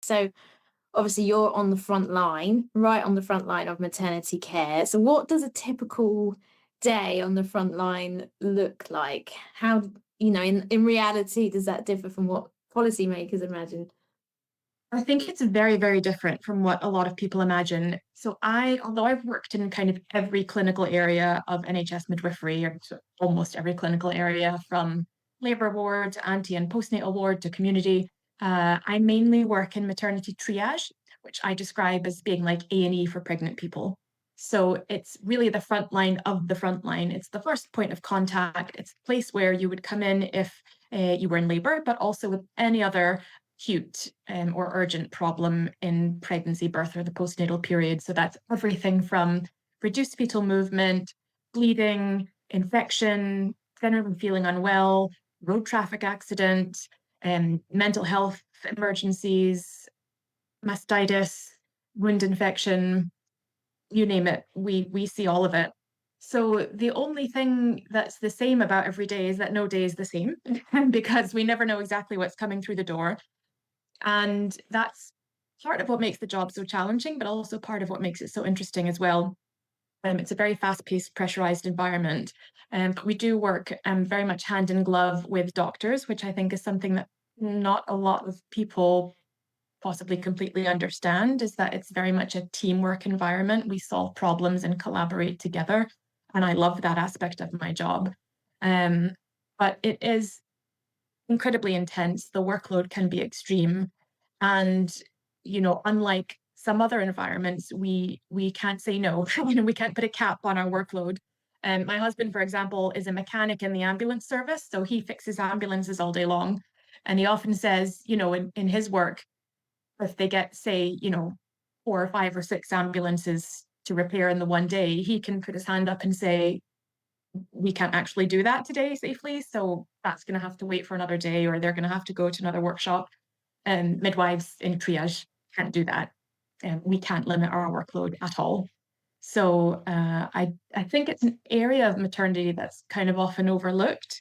So obviously you're on the front line, right on the front line of maternity care. So what does a typical day on the front line look like? How, in reality, does that differ from what policymakers imagine? I think it's very, very different from what a lot of people imagine. Although I've worked in kind of every clinical area of NHS midwifery, or almost every clinical area, from labour ward, anti and postnatal ward to community, I mainly work in maternity triage, which I describe as being like A&E for pregnant people. So it's really the front line of the front line. It's the first point of contact. It's the place where you would come in if you were in labour, but also with any other acute or urgent problem in pregnancy, birth, or the postnatal period. So that's everything from reduced fetal movement, bleeding, infection, generally feeling unwell, road traffic accident, mental health emergencies, mastitis, wound infection, you name it. We see all of it. So the only thing that's the same about every day is that no day is the same because we never know exactly what's coming through the door. And that's part of what makes the job so challenging, but also part of what makes it so interesting as well. It's a very fast-paced, pressurized environment. But we do work very much hand in glove with doctors, which I think is something that not a lot of people possibly completely understand, is that it's very much a teamwork environment. We solve problems and collaborate together. And I love that aspect of my job. Um, but it is incredibly intense. The workload can be extreme. And, unlike some other environments, we can't say no. We can't put a cap on our workload. My husband, for example, is a mechanic in the ambulance service, so he fixes ambulances all day long. And he often says, in his work, if they get, say, 4 or 5 or 6 ambulances to repair in the one day, he can put his hand up and say, we can't actually do that today safely. So that's going to have to wait for another day, or they're going to have to go to another workshop. And midwives in triage can't do that. And we can't limit our workload at all. So I think it's an area of maternity that's kind of often overlooked.